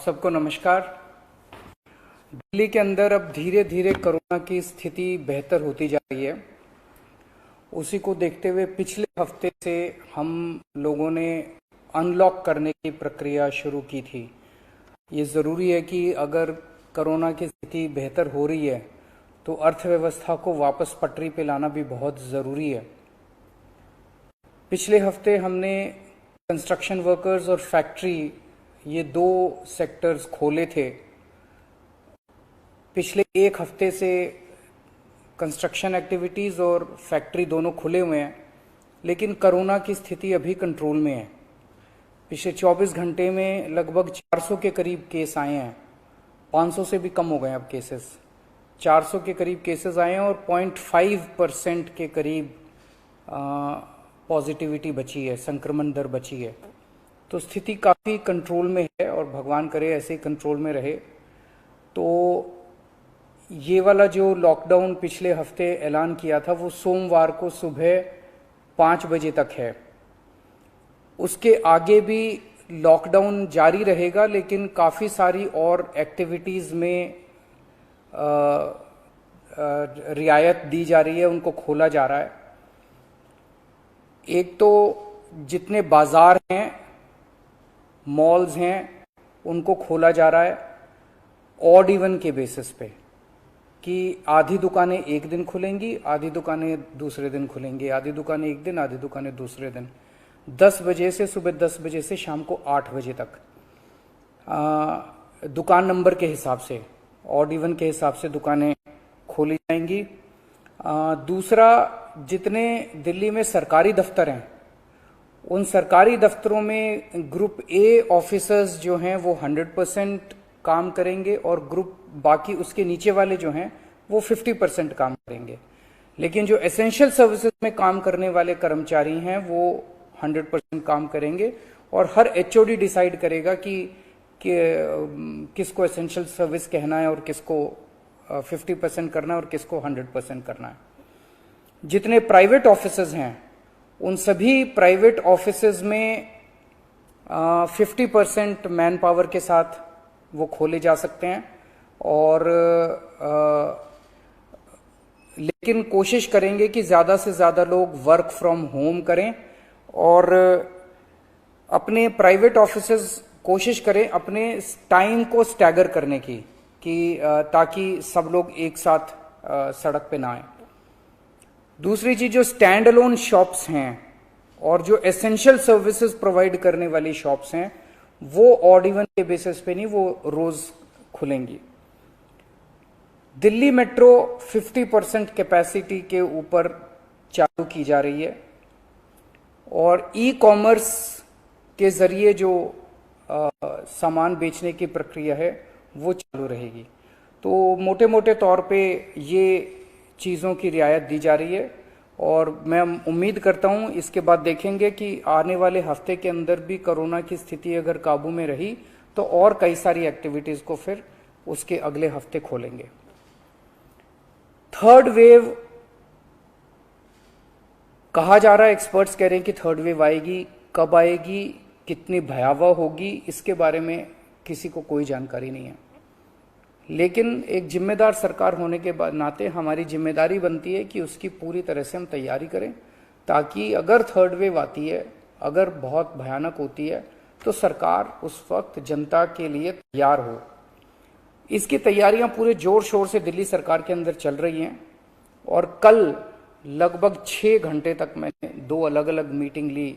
सबको नमस्कार। दिल्ली के अंदर अब धीरे धीरे कोरोना की स्थिति बेहतर होती जा रही है। उसी को देखते हुए पिछले हफ्ते से हम लोगों ने अनलॉक करने की प्रक्रिया शुरू की थी। ये ज़रूरी है कि अगर कोरोना की स्थिति बेहतर हो रही है तो अर्थव्यवस्था को वापस पटरी पे लाना भी बहुत ज़रूरी है। पिछले हफ्ते हमने कंस्ट्रक्शन वर्कर्स और फैक्ट्री, ये दो सेक्टर्स खोले थे। पिछले एक हफ्ते से कंस्ट्रक्शन एक्टिविटीज़ और फैक्ट्री दोनों खुले हुए हैं, लेकिन कोरोना की स्थिति अभी कंट्रोल में है। पिछले 24 घंटे में लगभग 400 के करीब केस आए हैं। 500 से भी कम हो गए अब केसेस। 400 के करीब केसेस आए हैं और 0.5% के करीब पॉजिटिविटी बची है, संक्रमण दर बची है। तो स्थिति काफ़ी कंट्रोल में है और भगवान करे ऐसे ही कंट्रोल में रहे। तो ये वाला जो लॉकडाउन पिछले हफ्ते ऐलान किया था वो सोमवार को सुबह 5 बजे तक है। उसके आगे भी लॉकडाउन जारी रहेगा, लेकिन काफ़ी सारी और एक्टिविटीज़ में रियायत दी जा रही है, उनको खोला जा रहा है। एक तो जितने बाजार हैं, मॉल्स हैं, उनको खोला जा रहा है ऑड इवन के बेसिस पे, कि आधी दुकानें एक दिन खुलेंगी, आधी दुकानें दूसरे दिन खुलेंगी, आधी दुकानें एक दिन, आधी दुकानें दूसरे दिन। 10 बजे से सुबह 10 बजे से शाम को 8 बजे तक दुकान नंबर के हिसाब से, ऑड इवन के हिसाब से दुकानें खोली जाएंगी। दूसरा, जितने दिल्ली में सरकारी दफ्तर हैं, उन सरकारी दफ्तरों में ग्रुप ए ऑफिसर्स जो हैं वो 100% काम करेंगे और ग्रुप बाकी उसके नीचे वाले जो हैं वो 50% काम करेंगे। लेकिन जो एसेंशियल सर्विसेज में काम करने वाले कर्मचारी हैं वो 100% काम करेंगे और हर एचओडी डिसाइड करेगा कि किसको एसेंशियल सर्विस कहना है और किसको 50% करना है और किसको 100% करना है। जितने प्राइवेट ऑफिसेज हैं उन सभी प्राइवेट ऑफिसेज में 50% मैन पावर के साथ वो खोले जा सकते हैं। और लेकिन कोशिश करेंगे कि ज़्यादा से ज़्यादा लोग वर्क फ्रॉम होम करें और अपने प्राइवेट ऑफिसेज कोशिश करें अपने टाइम को स्टैगर करने की, कि ताकि सब लोग एक साथ सड़क पे ना आए। दूसरी चीज, जो स्टैंड अलोन शॉप्स हैं और जो एसेंशियल सर्विसेज प्रोवाइड करने वाली शॉप्स हैं वो ऑड इवन के बेसिस पे नहीं, वो रोज खुलेंगी। दिल्ली मेट्रो 50% कैपेसिटी के ऊपर चालू की जा रही है और ई कॉमर्स के जरिए जो सामान बेचने की प्रक्रिया है वो चालू रहेगी। तो मोटे मोटे तौर पे ये चीज़ों की रियायत दी जा रही है और मैं उम्मीद करता हूं इसके बाद देखेंगे कि आने वाले हफ्ते के अंदर भी कोरोना की स्थिति अगर काबू में रही तो और कई सारी एक्टिविटीज को फिर उसके अगले हफ्ते खोलेंगे। थर्ड वेव कहा जा रहा है, एक्सपर्ट्स कह रहे हैं कि थर्ड वेव आएगी। कब आएगी, कितनी भयावह होगी, इसके बारे में किसी को कोई जानकारी नहीं है। लेकिन एक जिम्मेदार सरकार होने के नाते हमारी जिम्मेदारी बनती है कि उसकी पूरी तरह से हम तैयारी करें, ताकि अगर थर्ड वेव आती है, अगर बहुत भयानक होती है, तो सरकार उस वक्त जनता के लिए तैयार हो। इसकी तैयारियां पूरे जोर शोर से दिल्ली सरकार के अंदर चल रही हैं और कल लगभग 6 घंटे तक मैंने 2 अलग अलग मीटिंग ली,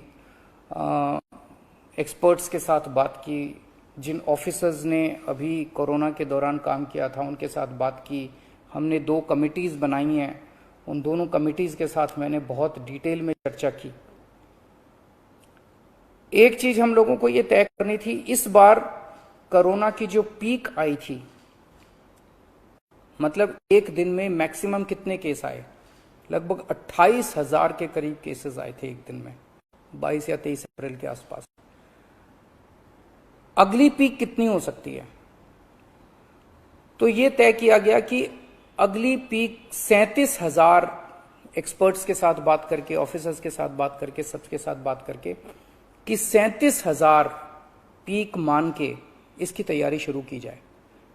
एक्सपर्ट्स के साथ बात की, जिन ऑफिसर्स ने अभी कोरोना के दौरान काम किया था उनके साथ बात की। हमने 2 कमिटीज़ बनाई हैं, उन दोनों कमिटीज़ के साथ मैंने बहुत डिटेल में चर्चा की। एक चीज़ हम लोगों को ये तय करनी थी, इस बार कोरोना की जो पीक आई थी, मतलब एक दिन में मैक्सिमम कितने केस आए, लगभग 28,000 के करीब केसेस आए थे एक दिन में, 22 या 23 अप्रैल के आसपास। अगली पीक कितनी हो सकती है, तो ये तय किया गया कि अगली पीक 37,000, एक्सपर्ट्स के साथ बात करके, ऑफिसर्स के साथ बात करके, सबके साथ बात करके, कि 37,000 पीक मान के इसकी तैयारी शुरू की जाए।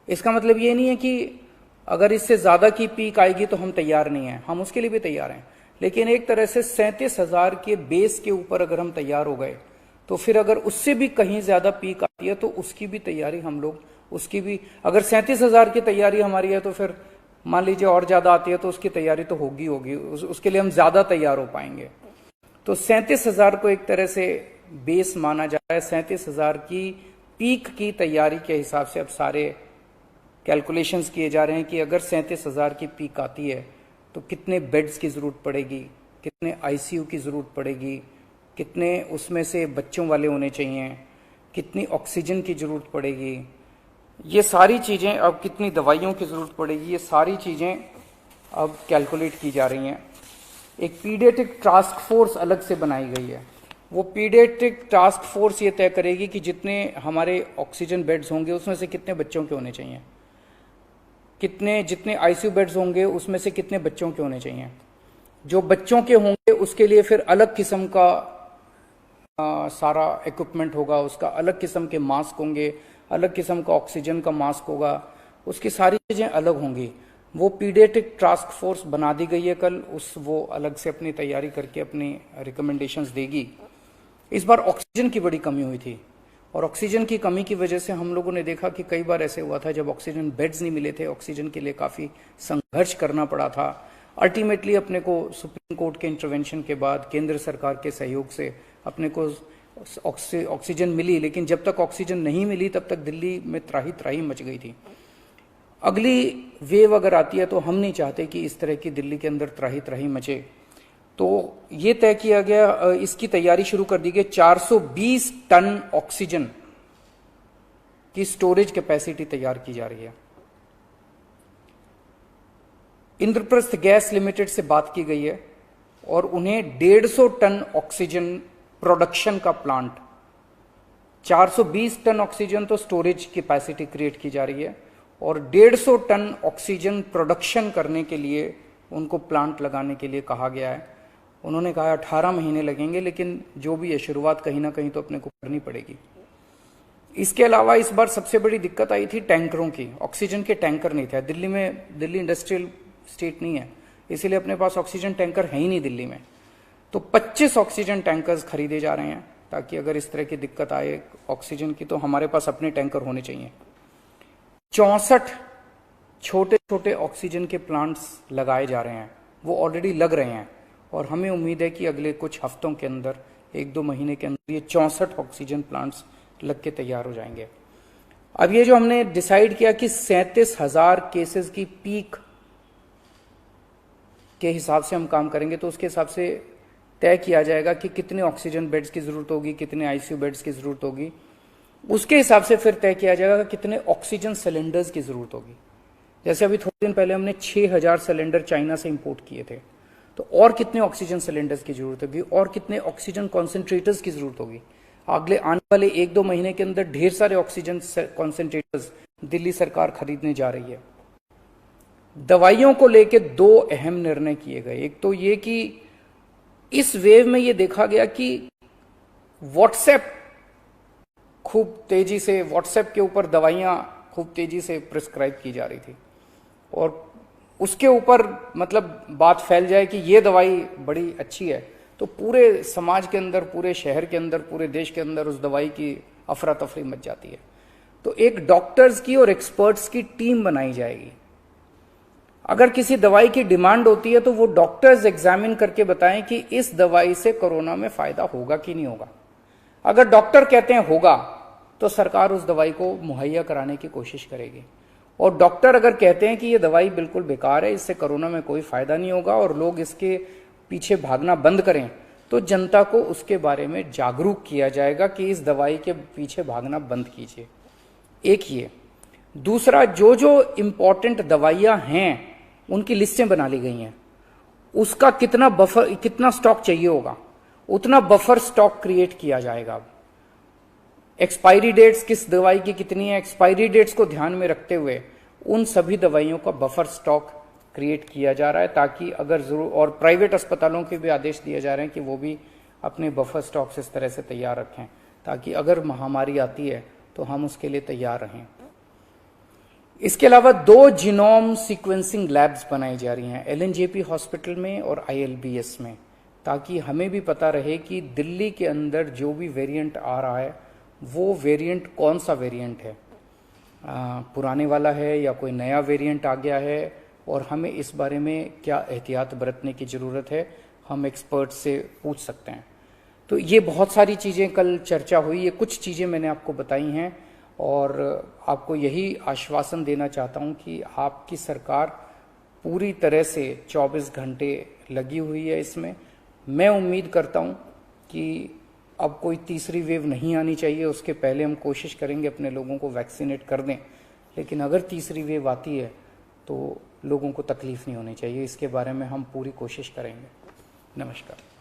इसका मतलब ये नहीं है कि अगर इससे ज्यादा की पीक आएगी तो हम तैयार नहीं हैं, हम उसके लिए भी तैयार हैं। लेकिन एक तरह से 37,000 के बेस के ऊपर अगर हम तैयार हो गए तो फिर अगर उससे भी कहीं ज्यादा पीक आती है तो उसकी भी तैयारी हम लोग, उसकी भी, अगर 37,000 की तैयारी हमारी है तो फिर मान लीजिए और ज्यादा आती है तो उसकी तैयारी तो होगी उसके लिए हम ज्यादा तैयार हो पाएंगे। तो 37,000 को एक तरह से बेस माना जा रहा है। 37,000 की पीक की तैयारी के हिसाब से अब सारे कैलकुलेशंस किए जा रहे हैं कि अगर 37,000 की पीक आती है तो कितने बेड्स की जरूरत पड़ेगी, कितने आईसीयू की जरूरत पड़ेगी, कितने उसमें से बच्चों वाले होने चाहिए, कितनी ऑक्सीजन की जरूरत पड़ेगी, ये सारी चीजें, अब कितनी दवाइयों की जरूरत पड़ेगी, ये सारी चीजें अब कैलकुलेट की जा रही हैं। एक पीडियाट्रिक टास्क फोर्स अलग से बनाई गई है। वो पीडियाट्रिक टास्क फोर्स ये तय करेगी कि जितने हमारे ऑक्सीजन बेड्स होंगे उसमें से कितने बच्चों के होने चाहिए, जितने आईसीयू बेड्स होंगे उसमें से कितने बच्चों के होने चाहिए। जो बच्चों के होंगे उसके लिए फिर अलग किस्म का सारा इक्विपमेंट होगा, उसका अलग किस्म के मास्क होंगे, अलग किस्म का ऑक्सीजन का मास्क होगा, उसकी सारी चीजें अलग होंगी। वो पीडियाट्रिक टास्क फोर्स बना दी गई है कल, वो अलग से अपनी तैयारी करके अपनी रिकमेंडेशंस देगी। इस बार ऑक्सीजन की बड़ी कमी हुई थी और ऑक्सीजन की कमी की वजह से हम लोगों ने देखा कि कई बार ऐसे हुआ था जब ऑक्सीजन बेड्स नहीं मिले थे, ऑक्सीजन के लिए काफी संघर्ष करना पड़ा था। अल्टीमेटली अपने को सुप्रीम कोर्ट के इंटरवेंशन के बाद केंद्र सरकार के सहयोग से अपने को ऑक्सीजन मिली, लेकिन जब तक ऑक्सीजन नहीं मिली तब तक दिल्ली में त्राही त्राही मच गई थी। अगली वेव अगर आती है तो हम नहीं चाहते कि इस तरह की दिल्ली के अंदर त्राही त्राही मचे। तो ये तय किया गया, इसकी तैयारी शुरू कर दी गई। 420 टन ऑक्सीजन की स्टोरेज कैपेसिटी तैयार की जा रही है। इंद्रप्रस्थ गैस लिमिटेड से बात की गई है और उन्हें 150 टन ऑक्सीजन प्रोडक्शन का प्लांट, 420 टन ऑक्सीजन तो स्टोरेज कैपेसिटी क्रिएट की जा रही है और 150 टन ऑक्सीजन प्रोडक्शन करने के लिए उनको प्लांट लगाने के लिए कहा गया है। उन्होंने कहा 18 महीने लगेंगे, लेकिन जो भी है शुरुआत कहीं ना कहीं तो अपने को करनी पड़ेगी। इसके अलावा इस बार सबसे बड़ी दिक्कत आई थी टैंकरों की। ऑक्सीजन के टैंकर नहीं थे दिल्ली में, दिल्ली इंडस्ट्रियल स्टेट नहीं है, इसीलिए अपने पास ऑक्सीजन टैंकर है ही नहीं दिल्ली में। तो 25 ऑक्सीजन टैंकर्स खरीदे जा रहे हैं ताकि अगर इस तरह की दिक्कत आए ऑक्सीजन की तो हमारे पास अपने टैंकर होने चाहिए। 64 छोटे छोटे ऑक्सीजन के प्लांट्स लगाए जा रहे हैं, वो ऑलरेडी लग रहे हैं और हमें उम्मीद है कि अगले कुछ हफ्तों के अंदर, 1-2 महीने के अंदर ये 64 ऑक्सीजन प्लांट्स लग के तैयार हो जाएंगे। अब ये जो हमने डिसाइड किया कि 37,000 केसेस की पीक के हिसाब से हम काम करेंगे, तो उसके हिसाब से तय किया जाएगा कि कितने ऑक्सीजन बेड्स की जरूरत होगी, कितने आईसीयू बेड्स की जरूरत होगी। उसके हिसाब से फिर तय किया जाएगा कितने ऑक्सीजन सिलेंडर्स की जरूरत होगी। जैसे अभी थोड़े दिन पहले हमने 6,000 सिलेंडर चाइना से इंपोर्ट किए थे, तो और कितने ऑक्सीजन सिलेंडर्स की जरूरत होगी और कितने ऑक्सीजन कॉन्सेंट्रेटर्स की जरूरत होगी। अगले आने वाले 1-2 महीने के अंदर ढेर सारे ऑक्सीजन कॉन्सेंट्रेटर्स दिल्ली सरकार खरीदने जा रही है। दवाइयों को लेकर 2 अहम निर्णय किए गए। एक तो ये कि इस वेव में ये देखा गया कि व्हाट्सएप खूब तेजी से, व्हाट्सएप के ऊपर दवाइयां खूब तेजी से प्रिस्क्राइब की जा रही थी और उसके ऊपर मतलब बात फैल जाए कि ये दवाई बड़ी अच्छी है तो पूरे समाज के अंदर, पूरे शहर के अंदर, पूरे देश के अंदर उस दवाई की अफरा तफरी मच जाती है। तो एक डॉक्टर्स की और एक्सपर्ट्स की टीम बनाई जाएगी। अगर किसी दवाई की डिमांड होती है तो वो डॉक्टर्स एग्जामिन करके बताएं कि इस दवाई से कोरोना में फायदा होगा कि नहीं होगा। अगर डॉक्टर कहते हैं होगा तो सरकार उस दवाई को मुहैया कराने की कोशिश करेगी, और डॉक्टर अगर कहते हैं कि ये दवाई बिल्कुल बेकार है, इससे कोरोना में कोई फायदा नहीं होगा और लोग इसके पीछे भागना बंद करें, तो जनता को उसके बारे में जागरूक किया जाएगा कि इस दवाई के पीछे भागना बंद कीजिए। एक ये। दूसरा, जो जो इंपॉर्टेंट दवाइयां हैं उनकी लिस्टें बना ली गई हैं, उसका कितना बफर, कितना स्टॉक चाहिए होगा उतना बफर स्टॉक क्रिएट किया जाएगा। एक्सपायरी डेट्स किस दवाई की कितनी है, एक्सपायरी डेट्स को ध्यान में रखते हुए उन सभी दवाइयों का बफर स्टॉक क्रिएट किया जा रहा है ताकि अगर जरूर, और प्राइवेट अस्पतालों के भी आदेश दिए जा रहे हैं कि वो भी अपने बफर स्टॉक्स इस तरह से तैयार रखें ताकि अगर महामारी आती है तो हम उसके लिए तैयार रहें। इसके अलावा 2 जीनोम सीक्वेंसिंग लैब्स बनाई जा रही हैं एलएनजेपी हॉस्पिटल में और आईएलबीएस में, ताकि हमें भी पता रहे कि दिल्ली के अंदर जो भी वेरिएंट आ रहा है वो वेरिएंट कौन सा वेरिएंट है, पुराने वाला है या कोई नया वेरिएंट आ गया है, और हमें इस बारे में क्या एहतियात बरतने की ज़रूरत है, हम एक्सपर्ट से पूछ सकते हैं। तो ये बहुत सारी चीज़ें कल चर्चा हुई, ये कुछ चीज़ें मैंने आपको बताई हैं और आपको यही आश्वासन देना चाहता हूं कि आपकी सरकार पूरी तरह से 24 घंटे लगी हुई है इसमें। मैं उम्मीद करता हूं कि अब कोई तीसरी वेव नहीं आनी चाहिए, उसके पहले हम कोशिश करेंगे अपने लोगों को वैक्सीनेट कर दें, लेकिन अगर तीसरी वेव आती है तो लोगों को तकलीफ नहीं होनी चाहिए, इसके बारे में हम पूरी कोशिश करेंगे। नमस्कार।